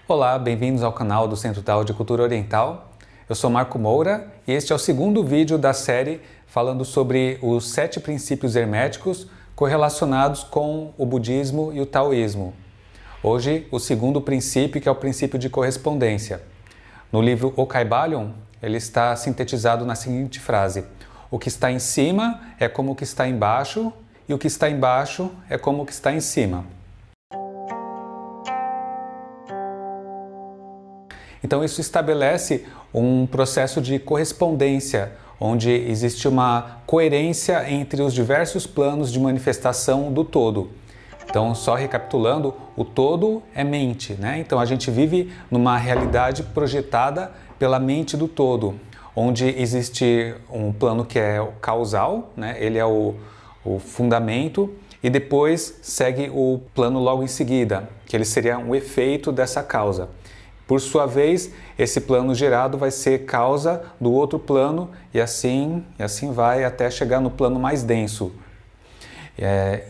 Olá, bem-vindos ao canal do Centro Tao de Cultura Oriental. Eu sou Marco Moura e este é o segundo vídeo da série falando sobre os 7 princípios herméticos correlacionados com o budismo e o taoísmo. Hoje, o segundo princípio, que é o princípio de correspondência. No livro O Kybalion, ele está sintetizado na seguinte frase: o que está em cima é como o que está embaixo, e o que está embaixo é como o que está em cima. Então isso estabelece um processo de correspondência, onde existe uma coerência entre os diversos planos de manifestação do todo. Então, só recapitulando, o todo é mente, né? Então a gente vive numa realidade projetada pela mente do todo, onde existe um plano que é o causal, né? Ele é o fundamento, e depois segue o plano logo em seguida, que ele seria um efeito dessa causa. Por sua vez, esse plano gerado vai ser causa do outro plano e assim vai até chegar no plano mais denso.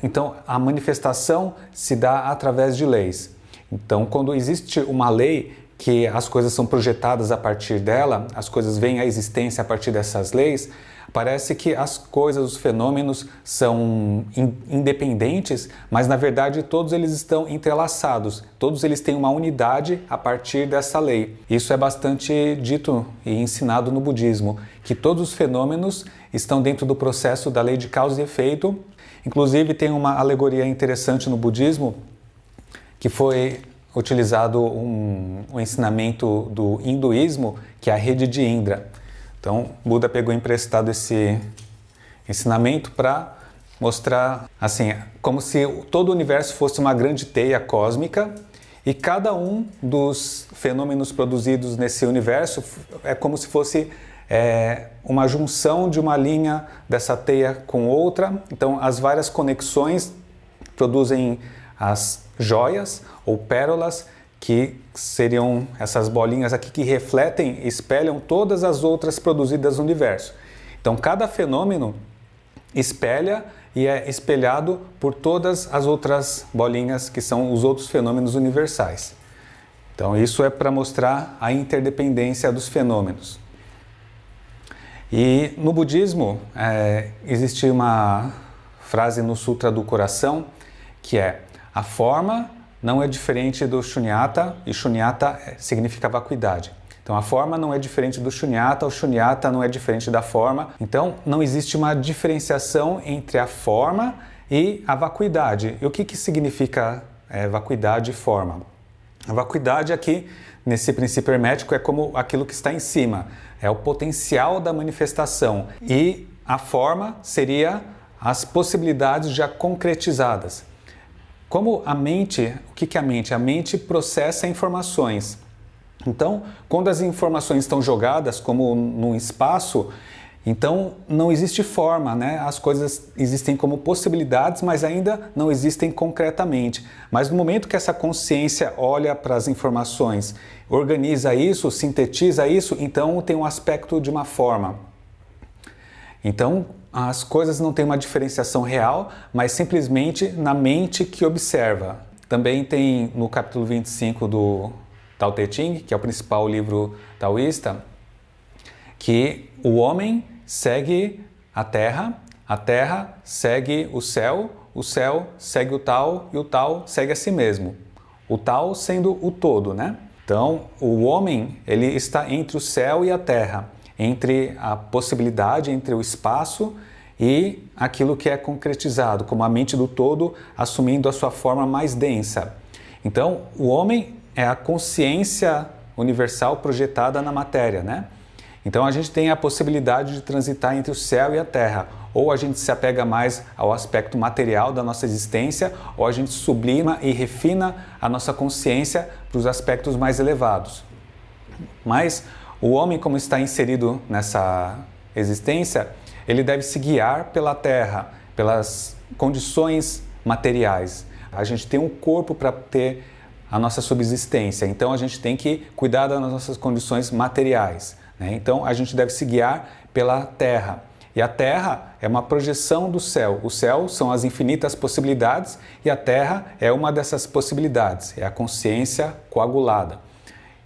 Então, a manifestação se dá através de leis. Então, quando existe uma lei que as coisas são projetadas a partir dela, as coisas vêm à existência a partir dessas leis, parece que as coisas, os fenômenos são independentes, mas na verdade todos eles estão entrelaçados, todos eles têm uma unidade a partir dessa lei. Isso é bastante dito e ensinado no budismo, que todos os fenômenos estão dentro do processo da lei de causa e efeito. Inclusive tem uma alegoria interessante no budismo, que foi utilizado um ensinamento do hinduísmo, que é a rede de Indra. Então, Buda pegou emprestado esse ensinamento para mostrar, assim, como se todo o universo fosse uma grande teia cósmica e cada um dos fenômenos produzidos nesse universo é como se fosse uma junção de uma linha dessa teia com outra. Então, as várias conexões produzem as joias ou pérolas, que seriam essas bolinhas aqui que refletem e espelham todas as outras produzidas no universo. Então, cada fenômeno espelha e é espelhado por todas as outras bolinhas que são os outros fenômenos universais. Então, isso é para mostrar a interdependência dos fenômenos. E no budismo, existe uma frase no Sutra do Coração, que é: a forma não é diferente do shunyata, e shunyata significa vacuidade. Então a forma não é diferente do shunyata, o shunyata não é diferente da forma. Então não existe uma diferenciação entre a forma e a vacuidade. E o que significa vacuidade e forma? A vacuidade aqui, nesse princípio hermético, é como aquilo que está em cima, é o potencial da manifestação. E a forma seria as possibilidades já concretizadas. Como a mente, o que é a mente? A mente processa informações. Então, quando as informações estão jogadas como num espaço, então não existe forma, né? As coisas existem como possibilidades, mas ainda não existem concretamente. Mas no momento que essa consciência olha para as informações, organiza isso, sintetiza isso, então tem um aspecto de uma forma. Então, as coisas não têm uma diferenciação real, mas simplesmente na mente que observa. Também tem no capítulo 25 do Tao Te Ching, que é o principal livro taoísta, que o homem segue a terra segue o céu segue o Tao e o Tao segue a si mesmo. O Tao sendo o todo, né? Então, o homem, ele está entre o céu e a terra, entre a possibilidade, entre o espaço e aquilo que é concretizado, como a mente do todo assumindo a sua forma mais densa. Então, o homem é a consciência universal projetada na matéria, né? Então, a gente tem a possibilidade de transitar entre o céu e a terra. Ou a gente se apega mais ao aspecto material da nossa existência, ou a gente sublima e refina a nossa consciência para os aspectos mais elevados. Mas o homem, como está inserido nessa existência, ele deve se guiar pela terra, pelas condições materiais. A gente tem um corpo para ter a nossa subsistência, então a gente tem que cuidar das nossas condições materiais, né? Então a gente deve se guiar pela terra. E a terra é uma projeção do céu. O céu são as infinitas possibilidades e a terra é uma dessas possibilidades, é a consciência coagulada.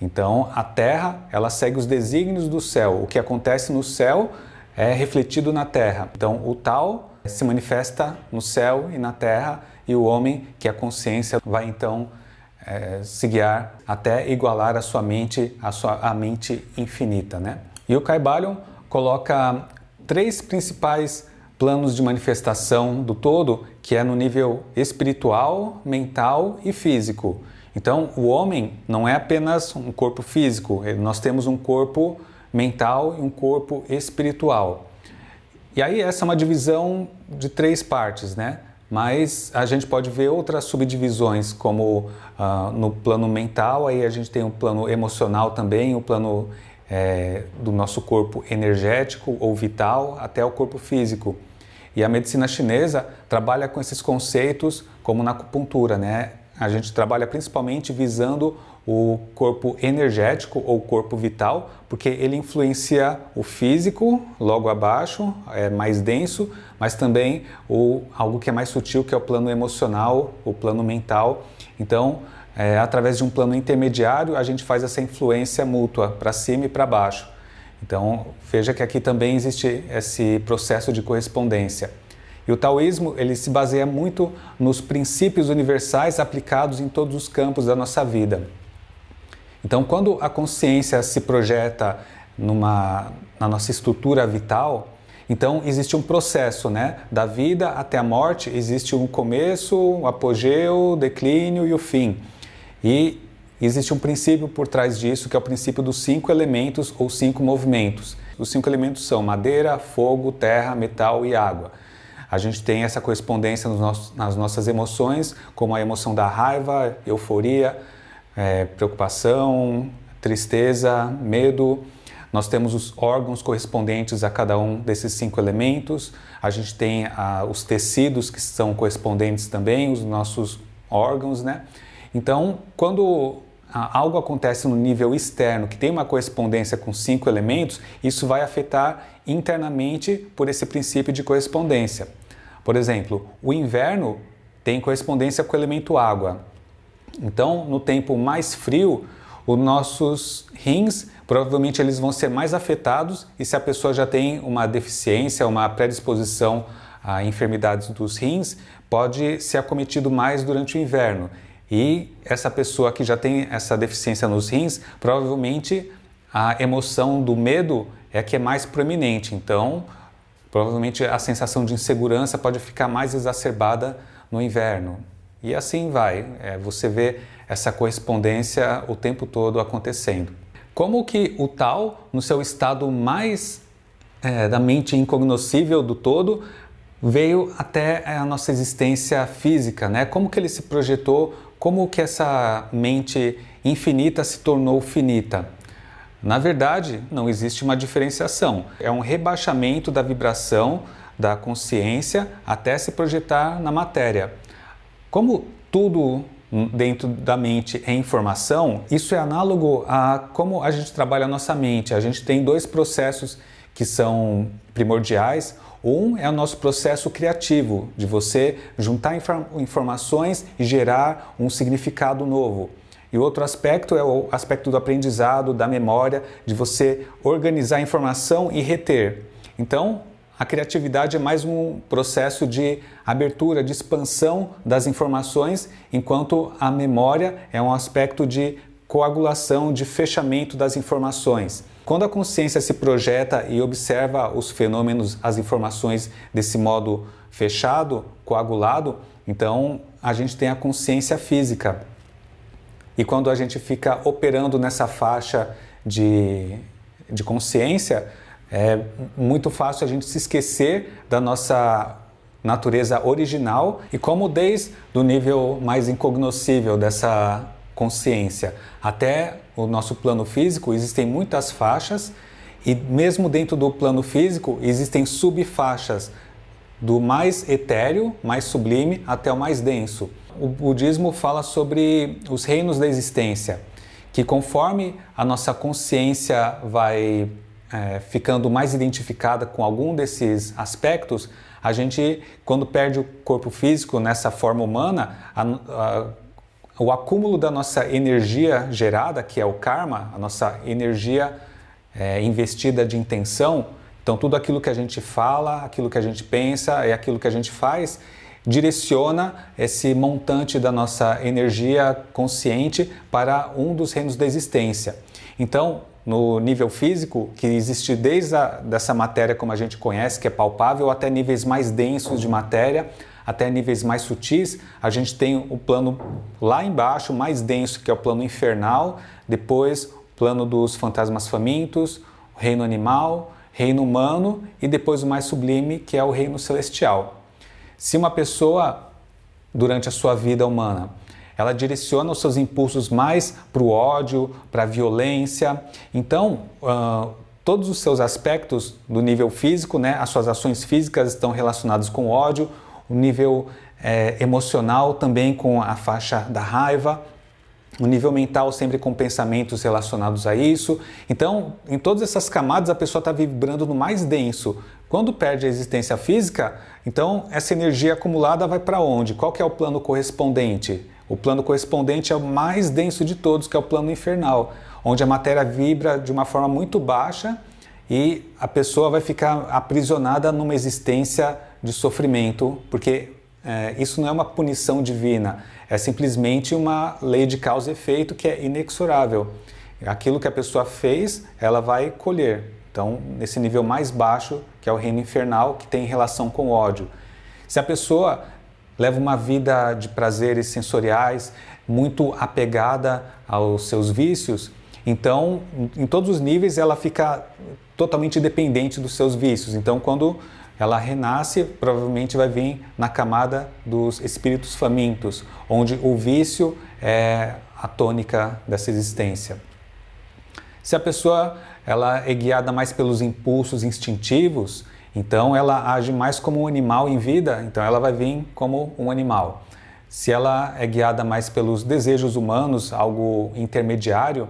Então, a Terra, ela segue os desígnios do céu. O que acontece no céu é refletido na Terra. Então, o Tao se manifesta no céu e na Terra, e o homem, que é a consciência, vai então se guiar até igualar a sua mente, a mente infinita, né? E o Kybalion coloca 3 principais planos de manifestação do todo, que é no nível espiritual, mental e físico. Então, o homem não é apenas um corpo físico, nós temos um corpo mental e um corpo espiritual. E aí essa é uma divisão de 3 partes, né? Mas a gente pode ver outras subdivisões, como no plano mental, aí a gente tem o plano emocional também, o plano do nosso corpo energético ou vital, até o corpo físico. E a medicina chinesa trabalha com esses conceitos como na acupuntura, né? A gente trabalha principalmente visando o corpo energético ou corpo vital, porque ele influencia o físico, logo abaixo, é mais denso, mas também algo que é mais sutil, que é o plano emocional, o plano mental. Então, através de um plano intermediário, a gente faz essa influência mútua para cima e para baixo. Então, veja que aqui também existe esse processo de correspondência. E o taoísmo, ele se baseia muito nos princípios universais aplicados em todos os campos da nossa vida. Então, quando a consciência se projeta na nossa estrutura vital, então existe um processo, né? Da vida até a morte, existe um começo, um apogeu, o declínio e o fim. E existe um princípio por trás disso, que é o princípio dos 5 elementos ou 5 movimentos. Os 5 elementos são madeira, fogo, terra, metal e água. A gente tem essa correspondência nas nossas emoções, como a emoção da raiva, euforia, preocupação, tristeza, medo. Nós temos os órgãos correspondentes a cada um desses 5 elementos. A gente tem os tecidos que são correspondentes também, os nossos órgãos, né? Então, quando algo acontece no nível externo que tem uma correspondência com 5 elementos, isso vai afetar internamente por esse princípio de correspondência. Por exemplo, o inverno tem correspondência com o elemento água. Então, no tempo mais frio, os nossos rins, provavelmente eles vão ser mais afetados, e se a pessoa já tem uma deficiência, uma predisposição a enfermidades dos rins, pode ser acometido mais durante o inverno. E essa pessoa que já tem essa deficiência nos rins, provavelmente a emoção do medo é a que é mais proeminente. Então, provavelmente a sensação de insegurança pode ficar mais exacerbada no inverno. E assim vai, você vê essa correspondência o tempo todo acontecendo. Como que o Tao, no seu estado mais da mente incognoscível do todo, veio até a nossa existência física, né? Como que ele se projetou, como que essa mente infinita se tornou finita? Na verdade, não existe uma diferenciação. É um rebaixamento da vibração da consciência até se projetar na matéria. Como tudo dentro da mente é informação, isso é análogo a como a gente trabalha a nossa mente. A gente tem 2 processos que são primordiais. Um é o nosso processo criativo, de você juntar informações e gerar um significado novo. E o outro aspecto é o aspecto do aprendizado, da memória, de você organizar a informação e reter. Então, a criatividade é mais um processo de abertura, de expansão das informações, enquanto a memória é um aspecto de coagulação, de fechamento das informações. Quando a consciência se projeta e observa os fenômenos, as informações desse modo fechado, coagulado, então a gente tem a consciência física. E quando a gente fica operando nessa faixa de consciência, é muito fácil a gente se esquecer da nossa natureza original e como desde o nível mais incognoscível dessa consciência até o nosso plano físico existem muitas faixas e mesmo dentro do plano físico existem subfaixas do mais etéreo, mais sublime até o mais denso. O budismo fala sobre os reinos da existência, que conforme a nossa consciência vai ficando mais identificada com algum desses aspectos, a gente, quando perde o corpo físico nessa forma humana, o acúmulo da nossa energia gerada, que é o karma, a nossa energia investida de intenção. Então tudo aquilo que a gente fala, aquilo que a gente pensa e aquilo que a gente faz direciona esse montante da nossa energia consciente para um dos reinos da existência. Então, no nível físico, que existe desde dessa matéria como a gente conhece, que é palpável, até níveis mais densos de matéria, até níveis mais sutis, a gente tem o plano lá embaixo, mais denso, que é o plano infernal, depois o plano dos fantasmas famintos, o reino animal, reino humano e depois o mais sublime, que é o reino celestial. Se uma pessoa, durante a sua vida humana, ela direciona os seus impulsos mais para o ódio, para a violência, então todos os seus aspectos do nível físico, né, as suas ações físicas estão relacionadas com ódio, o nível emocional também com a faixa da raiva, o nível mental sempre com pensamentos relacionados a isso. Então, em todas essas camadas, a pessoa está vibrando no mais denso. Quando perde a existência física, então essa energia acumulada vai para onde? Qual que é o plano correspondente? O plano correspondente é o mais denso de todos, que é o plano infernal, onde a matéria vibra de uma forma muito baixa e a pessoa vai ficar aprisionada numa existência de sofrimento, porque isso não é uma punição divina, é simplesmente uma lei de causa e efeito que é inexorável. Aquilo que a pessoa fez, ela vai colher. Então, nesse nível mais baixo, que é o reino infernal, que tem relação com o ódio. Se a pessoa leva uma vida de prazeres sensoriais, muito apegada aos seus vícios, então, em todos os níveis, ela fica totalmente dependente dos seus vícios. Então, quando ela renasce, provavelmente vai vir na camada dos espíritos famintos, onde o vício é a tônica dessa existência. Se a pessoa ela é guiada mais pelos impulsos instintivos, então ela age mais como um animal em vida, então ela vai vir como um animal. Se ela é guiada mais pelos desejos humanos, algo intermediário,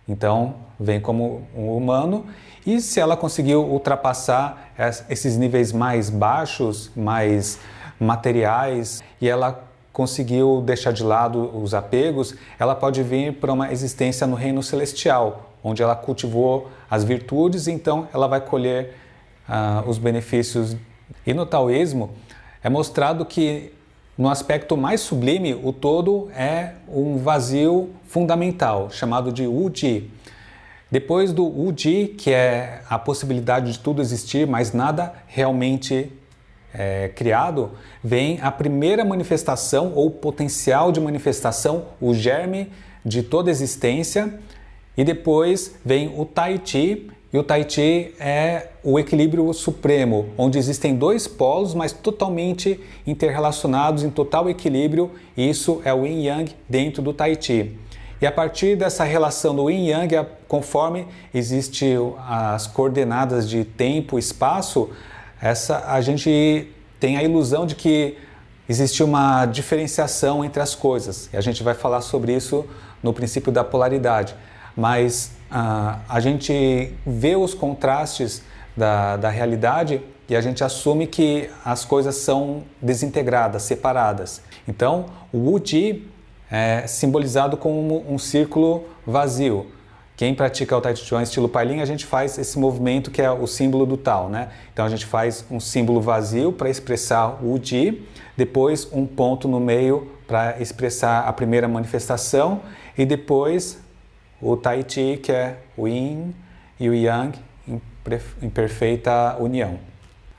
então vem como um humano. E se ela conseguiu ultrapassar esses níveis mais baixos, mais materiais, e ela conseguiu deixar de lado os apegos, ela pode vir para uma existência no reino celestial, onde ela cultivou as virtudes, então ela vai colher os benefícios. E no taoísmo é mostrado que no aspecto mais sublime, o todo é um vazio fundamental, chamado de Wu-Ji. Depois do Wu-Ji, que é a possibilidade de tudo existir, mas nada realmente criado, vem a primeira manifestação ou potencial de manifestação, o germe de toda existência, e depois vem o Tai Chi, e o Tai Chi é o equilíbrio supremo, onde existem dois polos, mas totalmente interrelacionados, em total equilíbrio, e isso é o Yin Yang dentro do Tai Chi. E a partir dessa relação do Yin Yang, conforme existem as coordenadas de tempo e espaço, a gente tem a ilusão de que existe uma diferenciação entre as coisas. E a gente vai falar sobre isso no princípio da polaridade. Mas a gente vê os contrastes da realidade e a gente assume que as coisas são desintegradas, separadas. Então, o Wu-Ji é simbolizado como um círculo vazio. Quem pratica o Tai Chi Chuan estilo Pai Lin, a gente faz esse movimento que é o símbolo do Tao, né? Então a gente faz um símbolo vazio para expressar o Wu-Ji, depois um ponto no meio para expressar a primeira manifestação e depois o Tai Chi, que é o Yin e o Yang em perfeita união.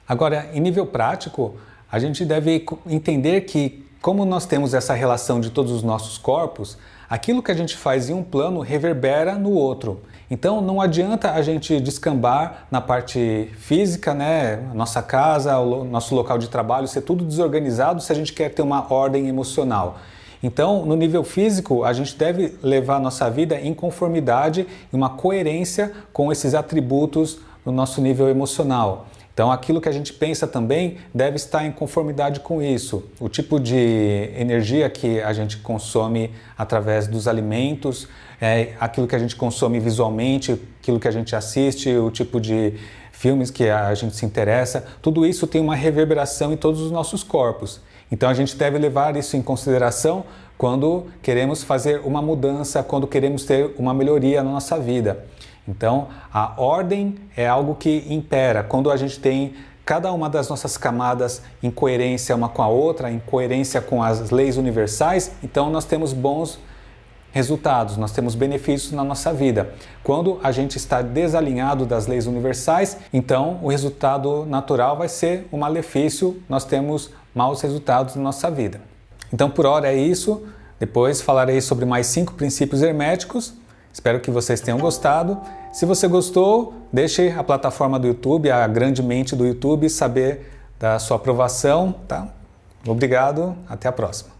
Agora, em nível prático, a gente deve entender que, como nós temos essa relação de todos os nossos corpos, aquilo que a gente faz em um plano reverbera no outro. Então não adianta a gente descambar na parte física, né? Nossa casa, o nosso local de trabalho, ser tudo desorganizado se a gente quer ter uma ordem emocional. Então, no nível físico, a gente deve levar a nossa vida em conformidade e uma coerência com esses atributos no nosso nível emocional. Então, aquilo que a gente pensa também deve estar em conformidade com isso. O tipo de energia que a gente consome através dos alimentos, aquilo que a gente consome visualmente, aquilo que a gente assiste, o tipo de filmes que a gente se interessa, tudo isso tem uma reverberação em todos os nossos corpos. Então, a gente deve levar isso em consideração quando queremos fazer uma mudança, quando queremos ter uma melhoria na nossa vida. Então, a ordem é algo que impera. Quando a gente tem cada uma das nossas camadas em coerência uma com a outra, em coerência com as leis universais, então nós temos bons resultados, nós temos benefícios na nossa vida. Quando a gente está desalinhado das leis universais, então o resultado natural vai ser um malefício, nós temos maus resultados na nossa vida. Então por hora é isso, depois falarei sobre mais 5 princípios herméticos. Espero que vocês tenham gostado. Se você gostou, deixe a plataforma do YouTube, a grande mente do YouTube, saber da sua aprovação, tá? Obrigado, até a próxima.